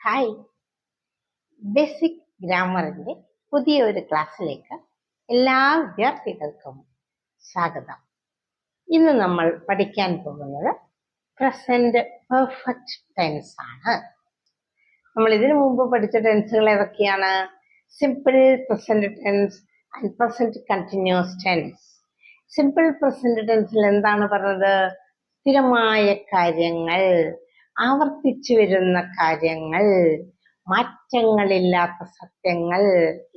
Hi, basic ഗ്രാമറിന്റെ പുതിയ ഒരു ക്ലാസ്സിലേക്ക് എല്ലാ വിദ്യാർത്ഥികൾക്കും സ്വാഗതം. ഇന്ന് നമ്മൾ പഠിക്കാൻ പോകുന്നത് പ്രസന്റ് പെർഫെക്റ്റ് ടെൻസ് ആണ്. നമ്മൾ ഇതിനു മുമ്പ് പഠിച്ച ടെൻസുകൾ ഏതൊക്കെയാണ്? Simple present tense and present continuous tense. Simple present ടെൻസിൽ എന്താണ് പറഞ്ഞത്? സ്ഥിരമായ കാര്യങ്ങൾ, ആവർത്തിച്ചു വരുന്ന കാര്യങ്ങൾ, മാറ്റങ്ങളില്ലാത്ത സത്യങ്ങൾ,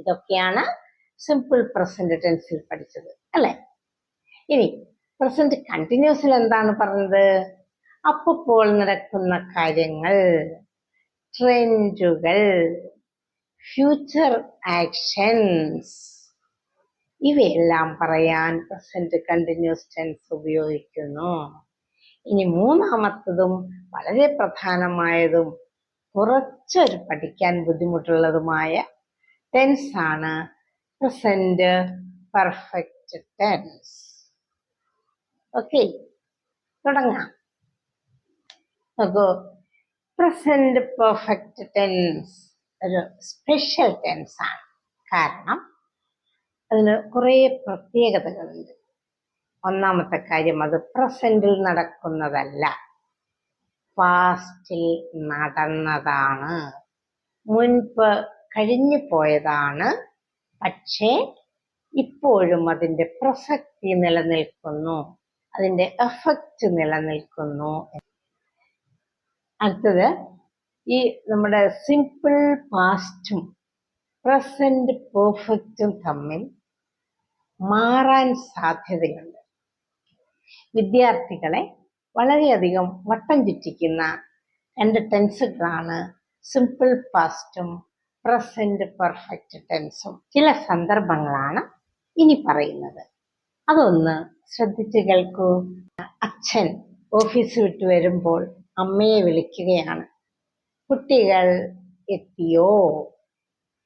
ഇതൊക്കെയാണ് സിമ്പിൾ പ്രസന്റ് ടെൻസിൽ പഠിച്ചത് അല്ലെ? ഇനി പ്രസന്റ് കണ്ടിന്യൂസിൽ എന്താണ് പറഞ്ഞത്? അപ്പോൾ നടക്കുന്ന കാര്യങ്ങൾ, ട്രെൻഡുകൾ, ഫ്യൂച്ചർ ആക്ഷൻസ്, ഇവയെല്ലാം പറയാൻ പ്രസന്റ് കണ്ടിന്യൂസ് ടെൻസ് ഉപയോഗിക്കുന്നു. ഇനി മൂന്നാമത്തതും വളരെ പ്രധാനമായതും കുറച്ചൊരു പഠിക്കാൻ ബുദ്ധിമുട്ടുള്ളതുമായ ടെൻസ് ആണ് പ്രസന്റ് പെർഫെക്റ്റ് ടെൻസ്. ഓക്കെ, തുടങ്ങാം. നോക്കൂ, പ്രസന്റ് പെർഫെക്റ്റ് ടെൻസ് ഒരു സ്പെഷ്യൽ ടെൻസ് ആണ്. കാരണം അതിന് കുറേ പ്രത്യേകതകളുണ്ട്. ഒന്നാമത്തെ കാര്യം, അത് പ്രസന്റിൽ നടക്കുന്നതല്ല, പാസ്റ്റിൽ നടന്നതാണ്, മുൻപ് കഴിഞ്ഞു പോയതാണ്. പക്ഷേ ഇപ്പോഴും അതിന്റെ പ്രസക്തി നിലനിൽക്കുന്നു, അതിന്റെ എഫക്റ്റ് നിലനിൽക്കുന്നു. അടുത്തത്, ഈ നമ്മുടെ സിമ്പിൾ പാസ്റ്റും പ്രസന്റ് പെർഫെക്റ്റും തമ്മിൽ മാറാൻ സാധ്യതയുണ്ട്. വിദ്യാർത്ഥികളെ വളരെയധികം വട്ടം ചുറ്റിക്കുന്ന രണ്ട് ടെൻസുകളാണ് സിമ്പിൾ പാസ്റ്റും പ്രസന്റ് പെർഫെക്റ്റ് ടെൻസും. ചില സന്ദർഭങ്ങളാണ് ഇനി പറയുന്നത്, അതൊന്ന് ശ്രദ്ധിച്ചു കേൾക്കൂ. അച്ഛൻ ഓഫീസ് വിട്ട് വരുമ്പോൾ അമ്മയെ വിളിക്കുകയാണ്. കുട്ടികൾ എത്തിയോ?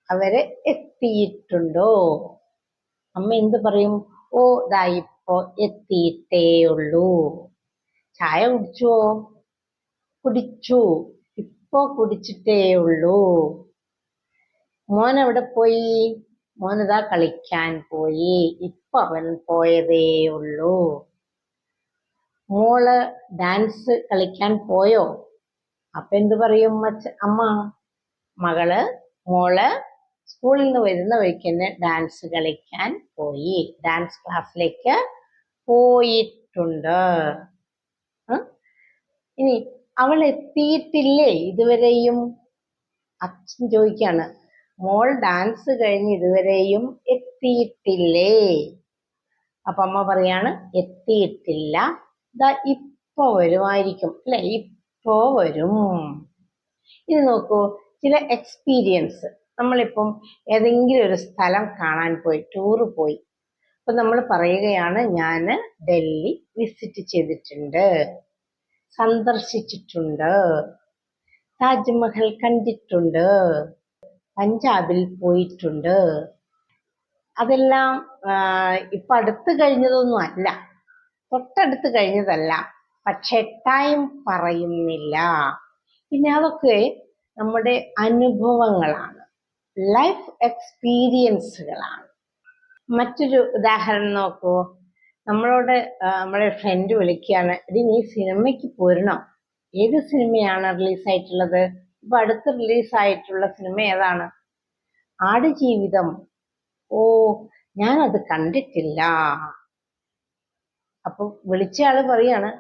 അവര് എത്തിയിട്ടുണ്ടോ? അമ്മ എന്ത് പറയും? ഓ, ദാ ഇപ്പോ എത്തിയിട്ടേ ഉള്ളൂ. ചായ കുടിച്ചുവോ? കുടിച്ചു, ഇപ്പോ കുടിച്ചിട്ടേ ഉള്ളൂ. മോൻ എവിടെ പോയി? മോനിതാ കളിക്കാൻ പോയി, ഇപ്പൊ അവൻ പോയതേ ഉള്ളൂ. മോള് ഡാൻസ് കളിക്കാൻ പോയോ? അപ്പൊ എന്ത് പറയും അമ്മ? മോള് സ്കൂളിൽ നിന്ന് വരുന്ന വഴിക്ക് തന്നെ ഡാൻസ് കളിക്കാൻ പോയി, ഡാൻസ് ക്ലാസ്സിലേക്ക് പോയിട്ടുണ്ട്. ഇനി അവൾ എത്തിയിട്ടില്ലേ ഇതുവരെയും? അച്ഛൻ ചോദിക്കാണ്, മോൾ ഡാൻസ് കഴിഞ്ഞ് ഇതുവരെയും എത്തിയിട്ടില്ലേ? അപ്പൊ അമ്മ പറയാണ്, എത്തിയിട്ടില്ല, ദാ ഇപ്പൊ വരുമായിരിക്കും അല്ലെ, ഇപ്പോ വരും. ഇത് നോക്കൂ, ചില എക്സ്പീരിയൻസ്. നമ്മളിപ്പം ഏതെങ്കിലും ഒരു സ്ഥലം കാണാൻ പോയി, ടൂറ് പോയി. അപ്പൊ നമ്മൾ പറയുകയാണ്, ഞാൻ ഡൽഹി വിസിറ്റ് ചെയ്തിട്ടുണ്ട്, സന്ദർശിച്ചിട്ടുണ്ട്, താജ്മഹൽ കണ്ടിട്ടുണ്ട്, പഞ്ചാബിൽ പോയിട്ടുണ്ട്. അതെല്ലാം ഇപ്പൊ അടുത്ത് കഴിഞ്ഞതൊന്നും അല്ല, തൊട്ടടുത്ത് കഴിഞ്ഞതല്ല, പക്ഷെ ടൈം പറയുന്നില്ല. പിന്നെ അതൊക്കെ നമ്മുടെ അനുഭവങ്ങളാണ്, ലൈഫ് എക്സ്പീരിയൻസുകളാണ്. മറ്റൊരു ഉദാഹരണം നോക്കൂ. നമ്മളെ ഫ്രണ്ട് വിളിക്കുകയാണ്, എടി നീ സിനിമയ്ക്ക് പോരണോ? ഏത് സിനിമയാണ് റിലീസായിട്ടുള്ളത്? ഇപ്പൊ അടുത്ത് റിലീസായിട്ടുള്ള സിനിമ ഏതാണ്? ആടുജീവിതം. ഓ, ഞാനത് കണ്ടിട്ടില്ല. അപ്പൊ വിളിച്ചയാള് പറയാണ്,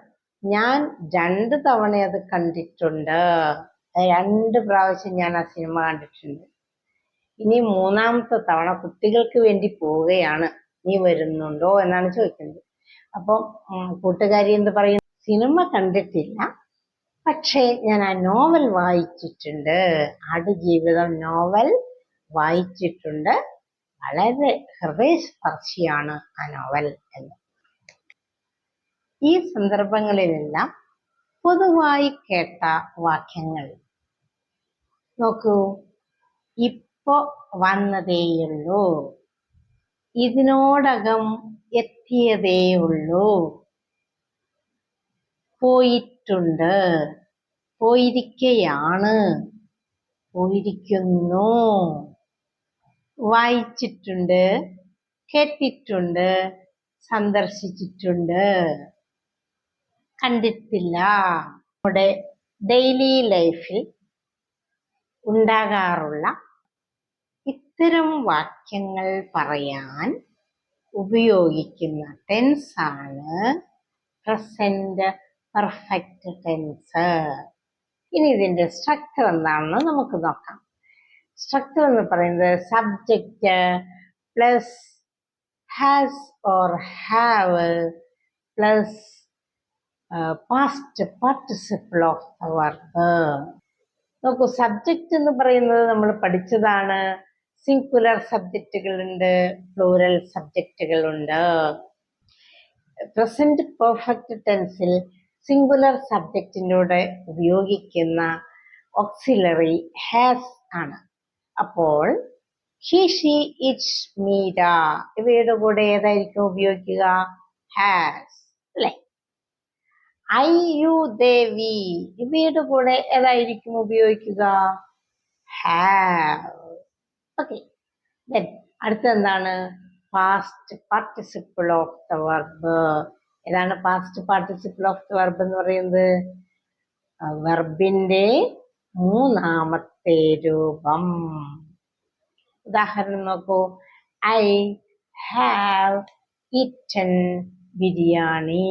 ഞാൻ 2 തവണ അത് കണ്ടിട്ടുണ്ട്, 2 പ്രാവശ്യം ഞാൻ ആ സിനിമ കണ്ടിട്ടുണ്ട്. ഇനി 3ാമത്തെ തവണ കുട്ടികൾക്ക് വേണ്ടി പോവുകയാണ്, നീ വരുന്നുണ്ടോ എന്നാണ് ചോദിക്കുന്നത്. അപ്പം കൂട്ടുകാരി എന്ത് പറയും? സിനിമ കണ്ടിട്ടില്ല, പക്ഷേ ഞാൻ ആ നോവൽ വായിച്ചിട്ടുണ്ട്, ആടുജീവിതം നോവൽ വായിച്ചിട്ടുണ്ട്, വളരെ ഹൃദയസ്പർശിയാണ് ആ നോവൽ എന്ന്. ഈ സന്ദർഭങ്ങളിലെല്ലാം പൊതുവായി കേട്ട വാക്യങ്ങൾ നോക്കൂ. ഇപ്പൊ വന്നതേയുള്ളൂ, ഇതിനോടകം എത്തിയതേയുള്ളൂ, പോയിട്ടുണ്ട്, പോയിരിക്കയാണ്, പോയിരിക്കുന്നു. വായിച്ചിട്ടുണ്ട്, കേട്ടിട്ടുണ്ട്, സന്ദർശിച്ചിട്ടുണ്ട്, കണ്ടിട്ടില്ല. നമ്മുടെ ഡെയിലി ലൈഫിൽ ഉണ്ടാകാറുള്ള ഇത്തരം വാക്യങ്ങൾ പറയാൻ ഉപയോഗിക്കുന്ന ടെൻസാണ് പ്രസന്റ് പെർഫെക്റ്റ് ടെൻസ്. ഇനി ഇതിന്റെ സ്ട്രക്ചർ എന്താണെന്ന് നമുക്ക് നോക്കാം. സ്ട്രക്ചർ എന്ന് പറയുന്നത് subject plus has or have plus past participle of the verb. നോക്കൂ, സബ്ജക്റ്റ് എന്ന് പറയുന്നത് നമ്മൾ പഠിച്ചതാണ്. സിംഗുലർ സബ്ജക്റ്റുകളുണ്ട്, പ്ലൂറൽ സബ്ജക്റ്റുകളുണ്ട്. പ്രസന്റ് പെർഫെക്റ്റ് ടെൻസിൽ സിംഗുലർ സബ്ജക്റ്റിനോട് ഉപയോഗിക്കുന്ന ഓക്സിലറി ഹാസ് ആണ്. അപ്പോൾ ഹി, ഷീ, ഇറ്റ്, മീര ഇവയുടെ കൂടെ ഏതായിരിക്കും ഉപയോഗിക്കുക? ഹാസ് അല്ലെ? ഐ, യു, ദേ, വി ഇവയുടെ കൂടെ ഏതായിരിക്കും ഉപയോഗിക്കുക? ഹാവ്. ഓക്കെ, അടുത്ത എന്താണ്? Past participle of the verb. ഏതാണ് past participle of the verb എന്ന് പറയുന്നത്? വെർബിന്റെ മൂന്നാമത്തെ രൂപം. ഉദാഹരണം നോക്കൂ. I have eaten biryani.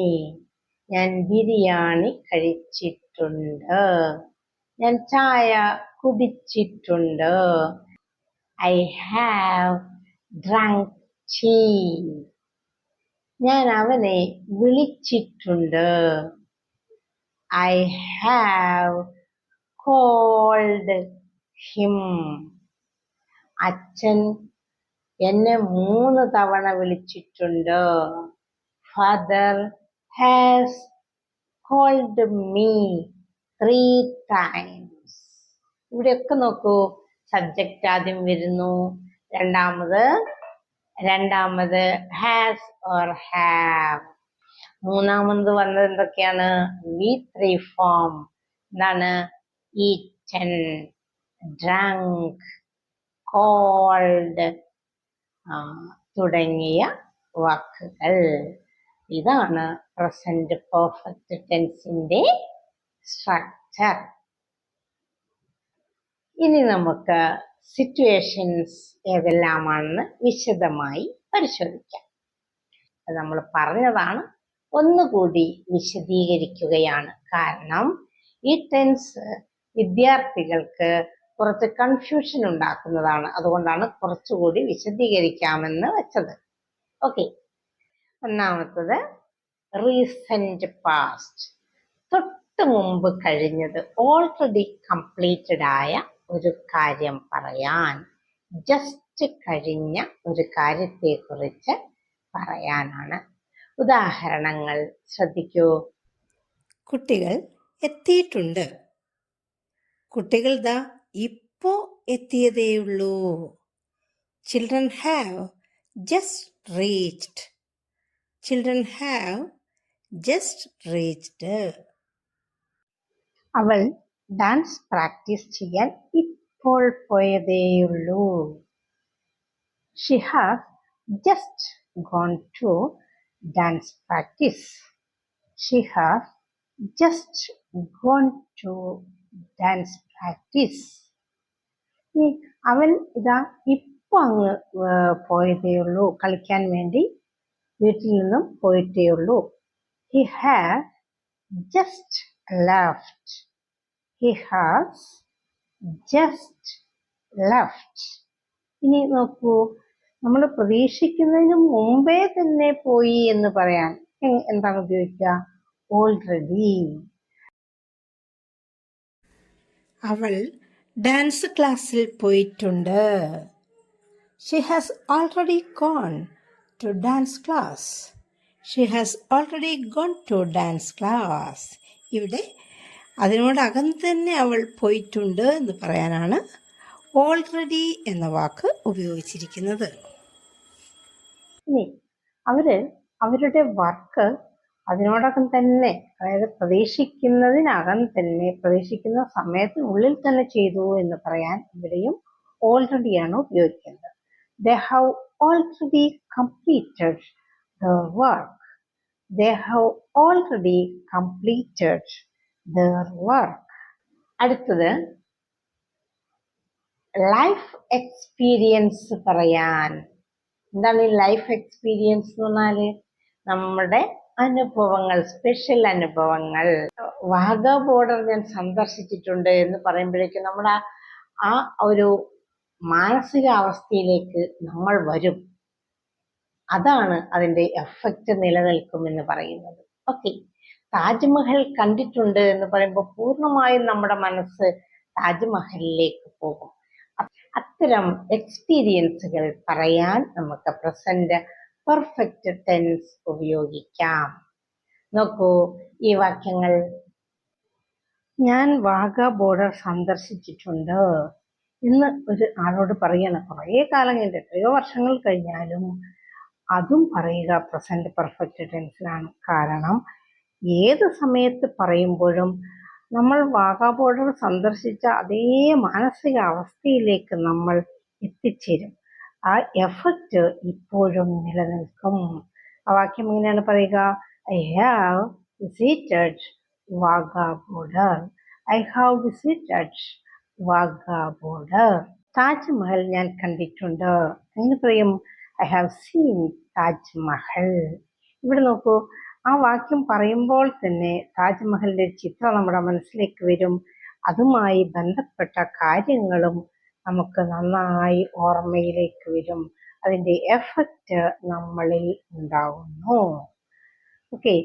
ഞാൻ ബിരിയാണി കഴിച്ചിട്ടുണ്ട്. ഞാൻ ചായ കുടിച്ചിട്ടുണ്ട്. I have drunk tea. ഞാൻ അവനെ വിളിച്ചിട്ടുണ്ട്. I have called him. അച്ഛൻ എന്നെ 3 തവണ വിളിച്ചിട്ടുണ്ട്. Father has called me 3 times. ഇവിടെയൊക്കെ നോക്കൂ, സബ്ജക്റ്റ് ആദ്യം വരുന്നു, രണ്ടാമത് ഹാസ് ഓർ ഹാവ്, മൂന്നാമത് വന്നത് എന്തൊക്കെയാണ്? V3 form. എന്താണ്? ഈറ്റൻ, ഡ്രങ്ക്, കോൾഡ് തുടങ്ങിയ വാക്കുകൾ. ഇതാണ് പ്രസന്റ് പെർഫെക്റ്റ് ടെൻസിന്റെ സ്ട്രക്ചർ. ഇനി നമുക്ക് സിറ്റുവേഷൻസ് ഏതെല്ലാമാണെന്ന് വിശദമായി പരിശോധിക്കാം. അത് നമ്മൾ പറഞ്ഞതാണ്, ഒന്നുകൂടി വിശദീകരിക്കുകയാണ്. കാരണം ഈ ടെൻസ് വിദ്യാർത്ഥികൾക്ക് കുറച്ച് കൺഫ്യൂഷൻ ഉണ്ടാക്കുന്നതാണ്. അതുകൊണ്ടാണ് കുറച്ചുകൂടി വിശദീകരിക്കാമെന്ന് വെച്ചത്. ഓക്കെ, ഒന്നാമത്തത് റീസെന്റ് പാസ്റ്റ്, തൊട്ട് മുമ്പ് കഴിഞ്ഞത്, ഓൾറെഡി കംപ്ലീറ്റഡ് ആയ ഒരു കാര്യം പറയാൻ, ജസ്റ്റ് കഴിഞ്ഞ ഒരു കാര്യത്തെക്കുറിച്ച് പറയാനാണ്. ഉദാഹരണങ്ങൾ ശ്രദ്ധിക്കൂ. കുട്ടികൾ എത്തിയിട്ടുണ്ട്. കുട്ടികൾ ദാ ഇപ്പോ എത്തിയതേയുള്ളൂ. Children have just reached. Children have just reached. അവൾ ഡാൻസ് പ്രാക്ടീസ് ചെയ്യാൻ ഇപ്പോൾ പോയതേയുള്ളൂ. She has just gone to dance practice. She has just gone to dance practice. അവൻ ഇതാ ഇപ്പൊ അങ്ങ് പോയതേയുള്ളൂ, കളിക്കാൻ വേണ്ടി വീട്ടിൽ നിന്നും പോയിട്ടേയുള്ളൂ. He has just left. He has just left. ഇനി നോക്കൂ, നമ്മൾ പ്രതീക്ഷിക്കുന്നതിന് മുമ്പേ തന്നെ പോയി എന്ന് പറയാൻ എന്താണ് ഉപയോഗിക്കുക? ഓൾറെഡി. അവൾ ഡാൻസ് ക്ലാസ്സിൽ പോയിട്ടുണ്ട്. She has already gone to dance class. She has already gone to dance class. ഇവിടെ അതിനോടകം തന്നെ അവൾ പോയിട്ടുണ്ട് എന്ന് പറയാനാണ് ഓൾറെഡി എന്ന വാക്ക് ഉപയോഗിച്ചിരിക്കുന്നത്. ഇനി അവരുടെ വർക്ക് അതിനോടകം തന്നെ, അതായത് പ്രതീക്ഷിക്കുന്നതിനകം തന്നെ, പ്രതീക്ഷിക്കുന്ന സമയത്തിനുള്ളിൽ തന്നെ ചെയ്തു എന്ന് പറയാൻ ഇവിടെയും already ആണ് ഉപയോഗിക്കുന്നത്. They have already completed their work. They have already completed their work. അടുത്തത് ലൈഫ് എക്സ്പീരിയൻസ് പറയാൻ. എന്താണ് ഈ ലൈഫ് എക്സ്പീരിയൻസ് എന്ന് പറഞ്ഞാല്? നമ്മുടെ അനുഭവങ്ങൾ, സ്പെഷ്യൽ അനുഭവങ്ങൾ. വാഗ ബോർഡർ ഞാൻ സന്ദർശിച്ചിട്ടുണ്ട് എന്ന് പറയുമ്പോഴേക്കും നമ്മുടെ ആ ഒരു മാനസികാവസ്ഥയിലേക്ക് നമ്മൾ വരും. അതാണ് അതിന്റെ എഫക്റ്റ് നിലനിൽക്കും എന്ന് പറയുന്നത്. ഓക്കെ, താജ്മഹൽ കണ്ടിട്ടുണ്ട് എന്ന് പറയുമ്പോൾ പൂർണ്ണമായും നമ്മുടെ മനസ്സ് താജ്മഹലിലേക്ക് പോകും. അത്തരം എക്സ്പീരിയൻസുകൾ പറയാൻ നമുക്ക് പ്രസന്റ് പെർഫെക്റ്റ് ടെൻസ് ഉപയോഗിക്കാം. നോക്കൂ ഈ വാക്യങ്ങൾ. ഞാൻ വാഗ ബോർഡർ സന്ദർശിച്ചിട്ടുണ്ട് എന്ന് ഒരു ആളോട് പറയണം. കുറേ കാലം കഴിഞ്ഞിട്ട്, എത്രയോ വർഷങ്ങൾ കഴിഞ്ഞാലും അതും പറയുക പ്രസന്റ് പെർഫെക്റ്റ് ടെൻസിലാണ്. കാരണം ഏത് സമയത്ത് പറയുമ്പോഴും നമ്മൾ വാഗ ബോർഡർ സന്ദർശിച്ച അതേ മാനസിക അവസ്ഥയിലേക്ക് നമ്മൾ എത്തിച്ചേരും. ആ എഫക്റ്റ് ഇപ്പോഴും നിലനിൽക്കും. ആ വാക്യം എങ്ങനെയാണ് പറയുക? I have visited Wagah border. I have visited Wagah border. Taj Mahal ഞാൻ കണ്ടിട്ടുണ്ട്. എങ്ങനെ പറയും? I have seen Taj Mahal. ഇവിടെ നോക്കൂ, ആ വാക്യം പറയുമ്പോൾ തന്നെ താജ്മഹലിന്റെ ചിത്രം നമ്മുടെ മനസ്സിലേക്ക് വരും. അതുമായി ബന്ധപ്പെട്ട കാര്യങ്ങളും നമുക്ക് നന്നായി ഓർമ്മയിലേക്ക് വരും. അതിന്റെ എഫക്റ്റ് നമ്മളിൽ ഉണ്ടാകുന്നു. ഓക്കെ,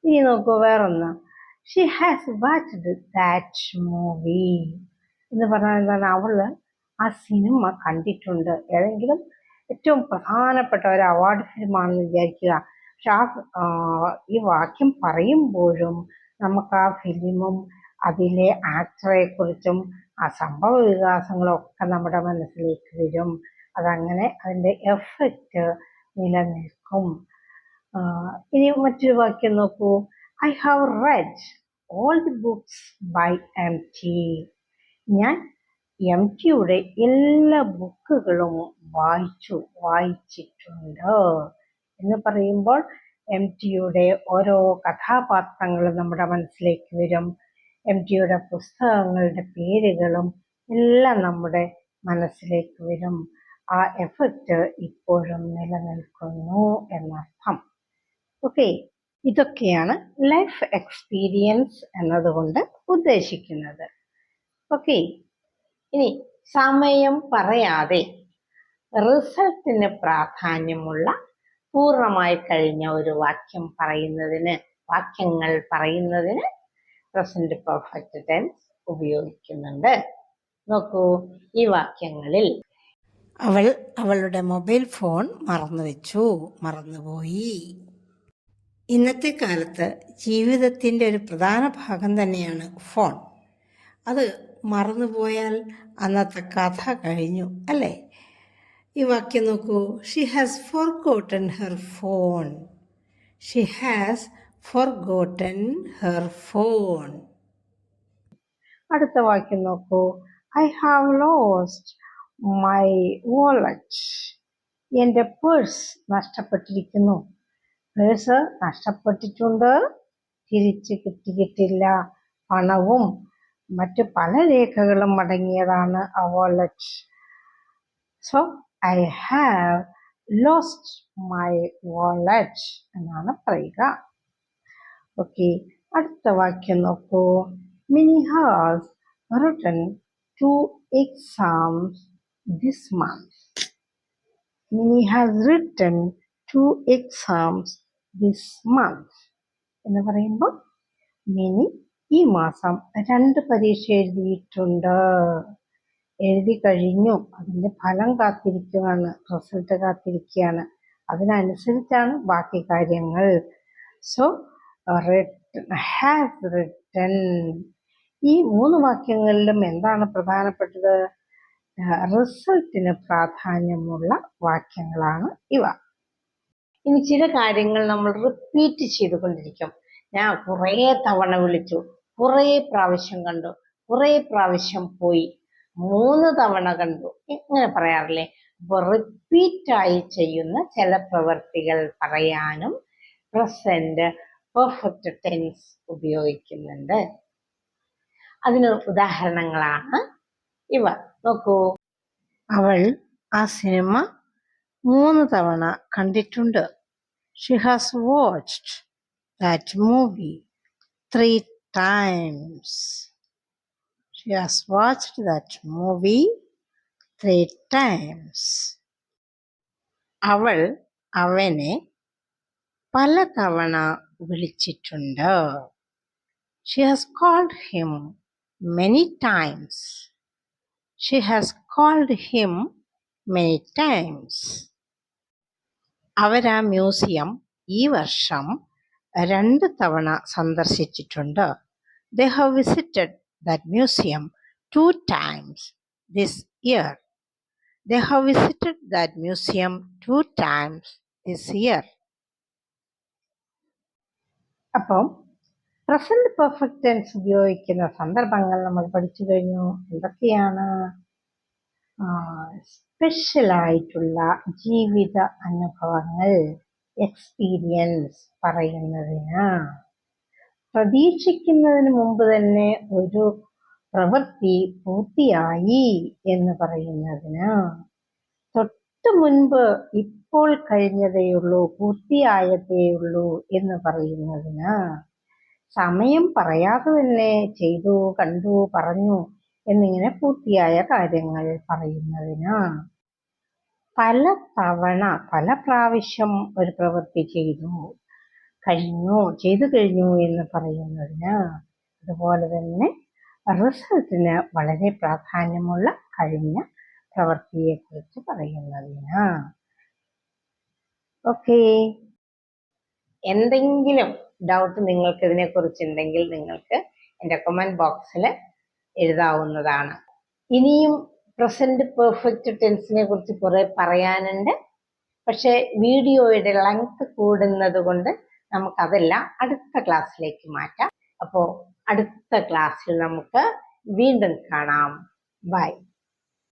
ഇനി നോക്കൂ വേറൊന്ന്. She has watched that movie എന്ന് പറഞ്ഞാൽ എന്താണ്? അവള് ആ സിനിമ കണ്ടിട്ടുണ്ട്. ഏതെങ്കിലും ഏറ്റവും പ്രധാനപ്പെട്ട ഒരു അവാർഡ് ഫിലിമാണെന്ന് വിചാരിക്കുക. പക്ഷെ ഈ വാക്യം പറയുമ്പോഴും നമുക്ക് ആ ഫിലിമും അതിലെ ആക്ടറെ കുറിച്ചും ആ സംഭവ വികാസങ്ങളും ഒക്കെ നമ്മുടെ മനസ്സിലേക്ക് വരും. അതങ്ങനെ അതിന്റെ എഫക്റ്റ് നിലനിൽക്കും. ഇനി മറ്റൊരു വാക്യം നോക്കൂ. I have read all the books by M T. ഞാൻ എം.ടിയുടെ എല്ലാ ബുക്കുകളും വായിച്ചിട്ടുണ്ട് എന്ന് പറയുമ്പോൾ എം.ടിയുടെ ഓരോ കഥാപാത്രങ്ങളും നമ്മുടെ മനസ്സിലേക്ക് വരും. എം.ടിയുടെ പുസ്തകങ്ങളുടെ പേരുകളും എല്ലാം നമ്മുടെ മനസ്സിലേക്ക് വരും. ആ എഫക്റ്റ് ഇപ്പോഴും നിലനിൽക്കുന്നു എന്നർത്ഥം. ഓക്കെ, ഇതൊക്കെയാണ് ലൈഫ് എക്സ്പീരിയൻസ് എന്നതുകൊണ്ട് ഉദ്ദേശിക്കുന്നത്. ഓക്കെ, ഇനി സമയം പറയാതെ റിസൾട്ടിന് പ്രാധാന്യമുള്ള പൂർണ്ണമായി കഴിഞ്ഞ ഒരു വാക്യങ്ങൾ പറയുന്നതിന് പ്രസന്റ് പെർഫെക്റ്റ് ടെൻസ് ഉപയോഗിക്കുന്നുണ്ട്. നോക്കൂ ഈ വാക്യങ്ങളിൽ. അവൾ അവളുടെ മൊബൈൽ ഫോൺ മറന്നുപോയി. ഇന്നത്തെ കാലത്ത് ജീവിതത്തിൻ്റെ ഒരു പ്രധാന ഭാഗം തന്നെയാണ് ഫോൺ. അത് മറന്നുപോയാൽ അന്നത്തെ കഥ കഴിഞ്ഞു, അല്ലേ? ഈ വാക്യം നോക്കൂ. She has forgotten her phone. She has forgotten her phone. അടുത്ത വാക്യം നോക്കൂ. I have lost my wallet. എൻ്റെ പേഴ്സ് നഷ്ടപ്പെട്ടിരിക്കുന്നു. പേഴ്സ് നഷ്ടപ്പെട്ടിട്ടുണ്ട്, തിരിച്ച് കിട്ടിയിട്ടില്ല. പണവും മറ്റു പല രേഖകളും അടങ്ങിയതാണ് ആ wallet. So I have lost my wallet എന്നാണ് പറയുക. ഓക്കെ, അടുത്ത വാക്യം നോക്കൂ. Mini has written 2 exams this month. Mini has written 2 exams this month എന്ന് പറയുമ്പോൾ മിനി ഈ മാസം 2 പരീക്ഷ എഴുതി കഴിഞ്ഞു. അതിന്റെ ഫലം കാത്തിരിക്കുകയാണ്, റിസൾട്ട് കാത്തിരിക്കുകയാണ്. അതിനനുസരിച്ചാണ് ബാക്കി കാര്യങ്ങൾ. So has written. ഈ 3 വാക്യങ്ങളിലും എന്താണ് പ്രധാനപ്പെട്ടത്? റിസൾട്ടിന് പ്രാധാന്യമുള്ള വാക്യങ്ങളാണ് ഇവ. ഇനി ചില കാര്യങ്ങൾ നമ്മൾ റിപ്പീറ്റ് ചെയ്തുകൊണ്ടിരിക്കും. ഞാൻ കുറേ തവണ വിളിച്ചു, കുറേ പ്രാവശ്യം കണ്ടു, കുറേ പ്രാവശ്യം പോയി, 3 തവണ കണ്ടു, ഇങ്ങനെ പറയാറില്ലേ? അപ്പൊ റിപ്പീറ്റായി ചെയ്യുന്ന ചില പ്രവൃത്തികൾ പറയാനും പ്രസന്റ് പെർഫെക്റ്റ് ടെൻസ് ഉപയോഗിക്കുന്നുണ്ട്. അതിന് ഉദാഹരണങ്ങളാണ് ഇവ. നോക്കൂ, അവൾ ആ സിനിമ 3 തവണ കണ്ടിട്ടുണ്ട്. She has watched that movie 3 times. She has watched that movie 3 times. അവൾ അവനെ പലതവണ വിളിച്ചിട്ടുണ്ട്. She has called him many times. She has called him many times. അവർ ആ മ്യൂസിയം ഈ വർഷം 2 തവണ സന്ദർശിച്ചിട്ടുണ്ട്. They have visited that museum 2 times this year. They have visited that museum 2 times this year. അപ്പം present perfect tense ഉപയോഗിക്കുന്ന സന്ദർഭങ്ങൾ നമ്മൾ പഠിച്ചു കഴിഞ്ഞു. എന്തൊക്കെയാണ്? സ്പെഷ്യലായിട്ടുള്ള ജീവിത അനുഭവങ്ങൾ, എക്സ്പീരിയൻസ് പറയുന്നതിന്, പ്രതീക്ഷിക്കുന്നതിന് മുമ്പ് തന്നെ ഒരു പ്രവൃത്തി പൂർത്തിയായി എന്ന് പറയുന്നതിന്, തൊട്ട് മുൻപ് ഇപ്പോൾ കഴിഞ്ഞതേയുള്ളൂ, പൂർത്തിയായതേയുള്ളൂ എന്ന് പറയുന്നതിന്, സമയം പറയാതെ തന്നെ ചെയ്തു, കണ്ടു, പറഞ്ഞു എന്നിങ്ങനെ പൂർത്തിയായ കാര്യങ്ങൾ പറയുന്നതിന്, പല തവണ പല പ്രാവശ്യം ഒരു പ്രവൃത്തി ചെയ്തു കഴിഞ്ഞു എന്ന് പറയുന്നതിന്, അതുപോലെ തന്നെ റിസൾട്ടിന് വളരെ പ്രാധാന്യമുള്ള കഴിഞ്ഞ പ്രവൃത്തിയെക്കുറിച്ച് പറയുന്നതിന്. ഓക്കെ, എന്തെങ്കിലും ഡൗട്ട് നിങ്ങൾക്ക് ഇതിനെക്കുറിച്ച് ഉണ്ടെങ്കിൽ നിങ്ങൾക്ക് എൻ്റെ കമന്റ് ബോക്സിൽ എഴുതാവുന്നതാണ്. ഇനിയും പ്രസന്റ് പെർഫെക്റ്റ് ടെൻസിനെ കുറിച്ച് കുറെ പറയാനുണ്ട്. പക്ഷെ വീഡിയോയുടെ ലെങ്ത് കൂടുന്നത് കൊണ്ട് നമുക്കതെല്ലാം അടുത്ത ക്ലാസ്സിലേക്ക് മാറ്റാം. അപ്പോൾ അടുത്ത ക്ലാസ്സിൽ നമുക്ക് വീണ്ടും കാണാം. ബൈ.